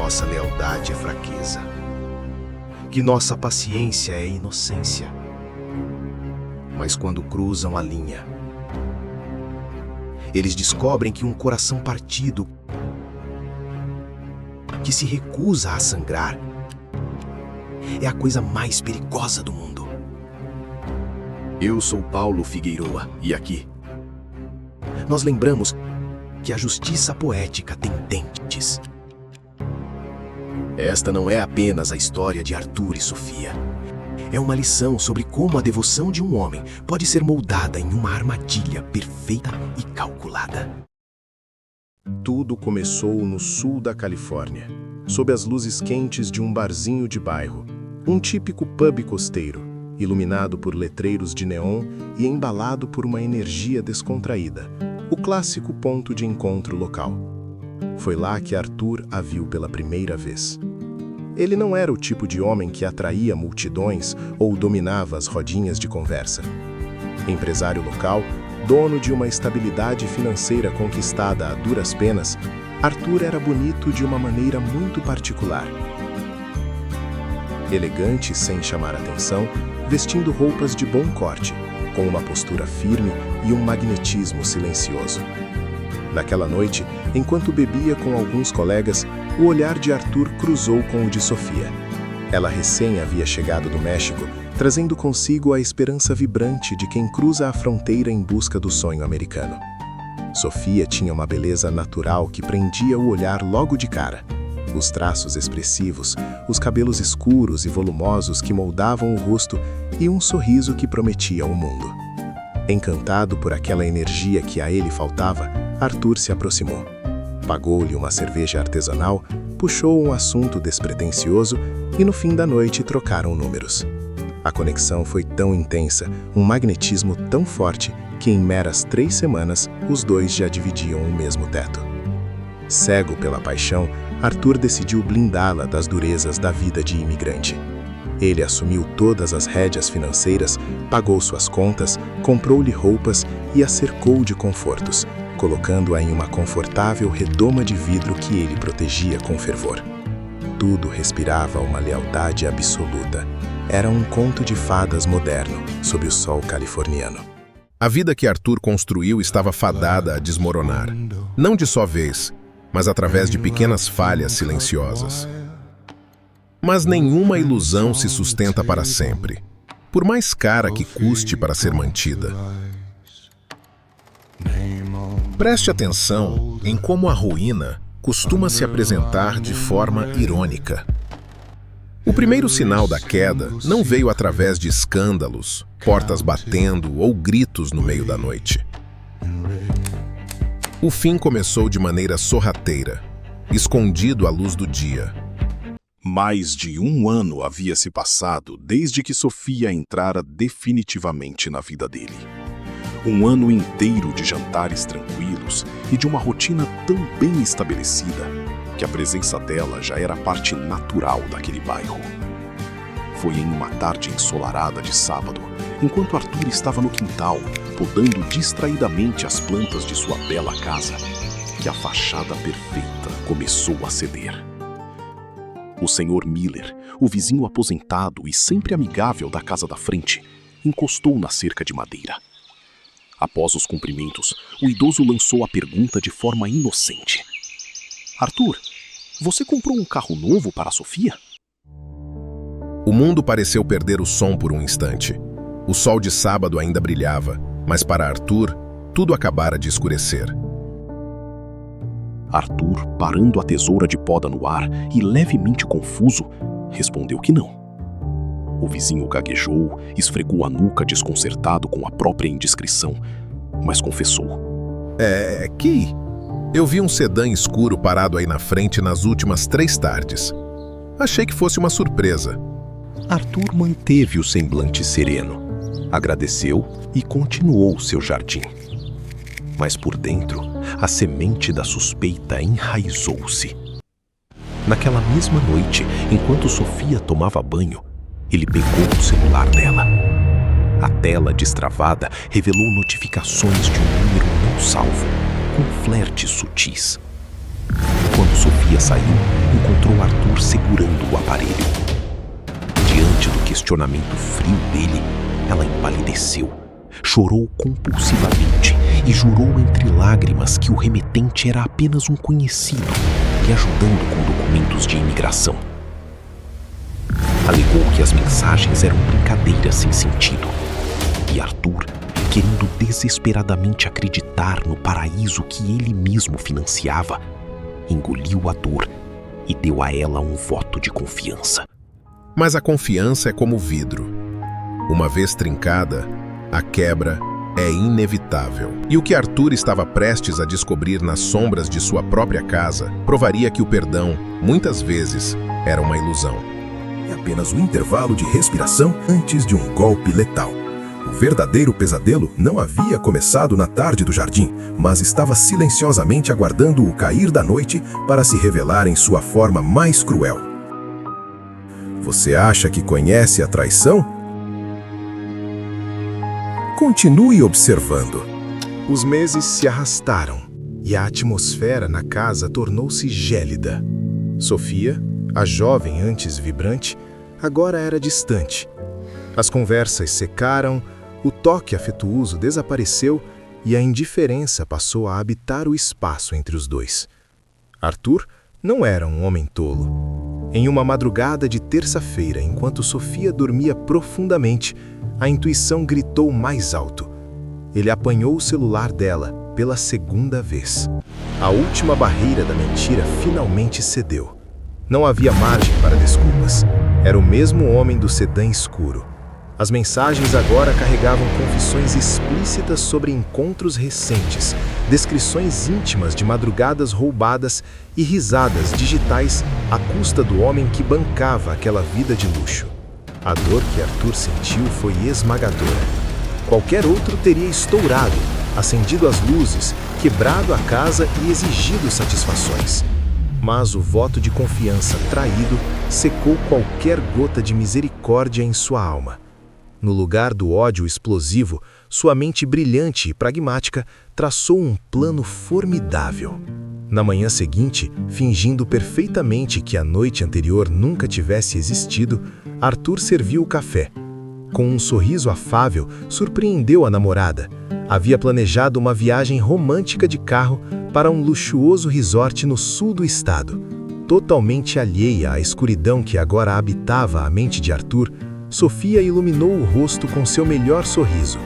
nossa lealdade é fraqueza, que nossa paciência é inocência. Mas quando cruzam a linha, eles descobrem que um coração partido, que se recusa a sangrar, é a coisa mais perigosa do mundo. Eu sou Paulo Figueiroa e aqui nós lembramos que a justiça poética tem dentes. Esta não é apenas a história de Arthur e Sofia. É uma lição sobre como a devoção de um homem pode ser moldada em uma armadilha perfeita e calculada. Tudo começou no sul da Califórnia, sob as luzes quentes de um barzinho de bairro, um típico pub costeiro, iluminado por letreiros de neon e embalado por uma energia descontraída, o clássico ponto de encontro local. Foi lá que Arthur a viu pela primeira vez. Ele não era o tipo de homem que atraía multidões ou dominava as rodinhas de conversa. Empresário local, dono de uma estabilidade financeira conquistada a duras penas, Arthur era bonito de uma maneira muito particular. Elegante sem chamar atenção, vestindo roupas de bom corte, com uma postura firme e um magnetismo silencioso. Naquela noite, enquanto bebia com alguns colegas, o olhar de Arthur cruzou com o de Sofia. Ela recém havia chegado do México, trazendo consigo a esperança vibrante de quem cruza a fronteira em busca do sonho americano. Sofia tinha uma beleza natural que prendia o olhar logo de cara. Os traços expressivos, os cabelos escuros e volumosos que moldavam o rosto e um sorriso que prometia o mundo. Encantado por aquela energia que a ele faltava, Arthur se aproximou. Pagou-lhe uma cerveja artesanal, puxou um assunto despretensioso e no fim da noite trocaram números. A conexão foi tão intensa, um magnetismo tão forte, que em meras 3 semanas os dois já dividiam o mesmo teto. Cego pela paixão, Arthur decidiu blindá-la das durezas da vida de imigrante. Ele assumiu todas as rédeas financeiras, pagou suas contas, comprou-lhe roupas e a cercou de confortos, colocando-a em uma confortável redoma de vidro que ele protegia com fervor. Tudo respirava uma lealdade absoluta. Era um conto de fadas moderno, sob o sol californiano. A vida que Arthur construiu estava fadada a desmoronar. Não de só vez, mas através de pequenas falhas silenciosas. Mas nenhuma ilusão se sustenta para sempre, por mais cara que custe para ser mantida. Preste atenção em como a ruína costuma se apresentar de forma irônica. O primeiro sinal da queda não veio através de escândalos, portas batendo ou gritos no meio da noite. O fim começou de maneira sorrateira, escondido à luz do dia. Mais de 1 ano havia se passado desde que Sofia entrara definitivamente na vida dele. 1 ano inteiro de jantares tranquilos e de uma rotina tão bem estabelecida que a presença dela já era parte natural daquele bairro. Foi em uma tarde ensolarada de sábado, enquanto Arthur estava no quintal, podando distraidamente as plantas de sua bela casa, que a fachada perfeita começou a ceder. O Sr. Miller, o vizinho aposentado e sempre amigável da casa da frente, encostou na cerca de madeira. Após os cumprimentos, o idoso lançou a pergunta de forma inocente. Arthur, você comprou um carro novo para a Sofia? O mundo pareceu perder o som por um instante. O sol de sábado ainda brilhava, mas para Arthur, tudo acabara de escurecer. Arthur, parando a tesoura de poda no ar e levemente confuso, respondeu que não. O vizinho gaguejou, esfregou a nuca desconcertado com a própria indiscrição, mas confessou. Eu vi um sedã escuro parado aí na frente nas últimas 3 tardes. Achei que fosse uma surpresa. Arthur manteve o semblante sereno, agradeceu e continuou seu jardim. Mas por dentro, a semente da suspeita enraizou-se. Naquela mesma noite, enquanto Sofia tomava banho, ele pegou o celular dela. A tela destravada revelou notificações de um número não salvo, com flertes sutis. Quando Sofia saiu, encontrou Arthur segurando o aparelho. Diante do questionamento frio dele, ela empalideceu, chorou compulsivamente e jurou entre lágrimas que o remetente era apenas um conhecido lhe ajudando com documentos de imigração. Alegou que as mensagens eram brincadeiras sem sentido. E Arthur, querendo desesperadamente acreditar no paraíso que ele mesmo financiava, engoliu a dor e deu a ela um voto de confiança. Mas a confiança é como vidro. Uma vez trincada, a quebra é inevitável. E o que Arthur estava prestes a descobrir nas sombras de sua própria casa provaria que o perdão, muitas vezes, era uma ilusão. É apenas um intervalo de respiração antes de um golpe letal. O verdadeiro pesadelo não havia começado na tarde do jardim, mas estava silenciosamente aguardando o cair da noite para se revelar em sua forma mais cruel. Você acha que conhece a traição? Continue observando. Os meses se arrastaram e a atmosfera na casa tornou-se gélida. Sofia, a jovem antes vibrante, agora era distante. As conversas secaram, o toque afetuoso desapareceu e a indiferença passou a habitar o espaço entre os dois. Arthur não era um homem tolo. Em uma madrugada de terça-feira, enquanto Sofia dormia profundamente, a intuição gritou mais alto. Ele apanhou o celular dela pela segunda vez. A última barreira da mentira finalmente cedeu. Não havia margem para desculpas. Era o mesmo homem do sedã escuro. As mensagens agora carregavam confissões explícitas sobre encontros recentes, descrições íntimas de madrugadas roubadas e risadas digitais à custa do homem que bancava aquela vida de luxo. A dor que Arthur sentiu foi esmagadora. Qualquer outro teria estourado, acendido as luzes, quebrado a casa e exigido satisfações. Mas o voto de confiança traído secou qualquer gota de misericórdia em sua alma. No lugar do ódio explosivo, sua mente brilhante e pragmática traçou um plano formidável. Na manhã seguinte, fingindo perfeitamente que a noite anterior nunca tivesse existido, Arthur serviu o café. Com um sorriso afável, surpreendeu a namorada. Havia planejado uma viagem romântica de carro para um luxuoso resort no sul do estado. Totalmente alheia à escuridão que agora habitava a mente de Arthur, Sofia iluminou o rosto com seu melhor sorriso.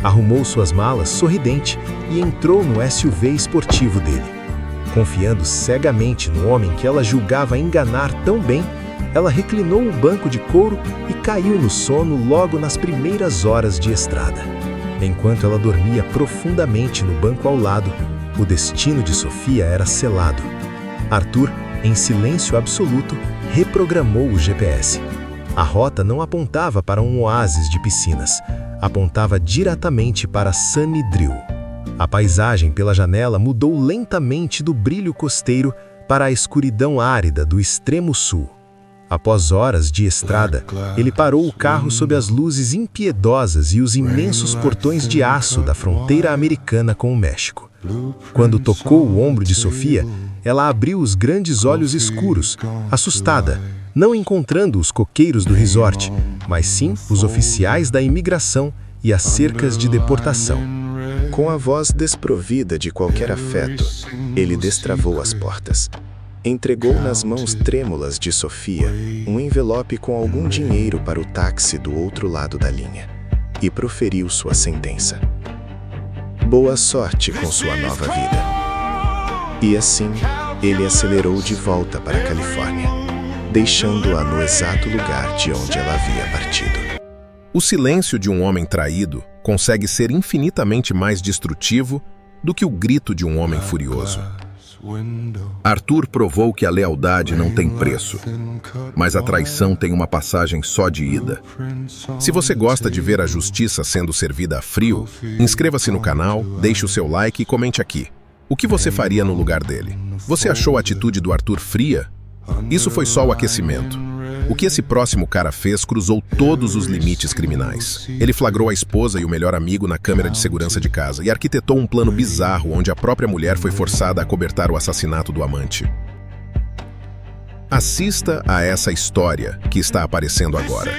Arrumou suas malas sorridente e entrou no SUV esportivo dele. Confiando cegamente no homem que ela julgava enganar tão bem, ela reclinou o banco de couro e caiu no sono logo nas primeiras horas de estrada. Enquanto ela dormia profundamente no banco ao lado, o destino de Sofia era selado. Arthur, em silêncio absoluto, reprogramou o GPS. A rota não apontava para um oásis de piscinas, apontava diretamente para Sunny Drill. A paisagem pela janela mudou lentamente do brilho costeiro para a escuridão árida do extremo sul. Após horas de estrada, ele parou o carro sob as luzes impiedosas e os imensos portões de aço da fronteira americana com o México. Quando tocou o ombro de Sofia, ela abriu os grandes olhos escuros, assustada, não encontrando os coqueiros do resort, mas sim os oficiais da imigração e as cercas de deportação. Com a voz desprovida de qualquer afeto, ele destravou as portas. Entregou nas mãos trêmulas de Sofia um envelope com algum dinheiro para o táxi do outro lado da linha e proferiu sua sentença. Boa sorte com sua nova vida. E assim, ele acelerou de volta para a Califórnia, deixando-a no exato lugar de onde ela havia partido. O silêncio de um homem traído consegue ser infinitamente mais destrutivo do que o grito de um homem furioso. Arthur provou que a lealdade não tem preço, mas a traição tem uma passagem só de ida. Se você gosta de ver a justiça sendo servida a frio, inscreva-se no canal, deixe o seu like e comente aqui. O que você faria no lugar dele? Você achou a atitude do Arthur fria? Isso foi só o aquecimento. O que esse próximo cara fez cruzou todos os limites criminais. Ele flagrou a esposa e o melhor amigo na câmera de segurança de casa e arquitetou um plano bizarro onde a própria mulher foi forçada a acobertar o assassinato do amante. Assista a essa história que está aparecendo agora.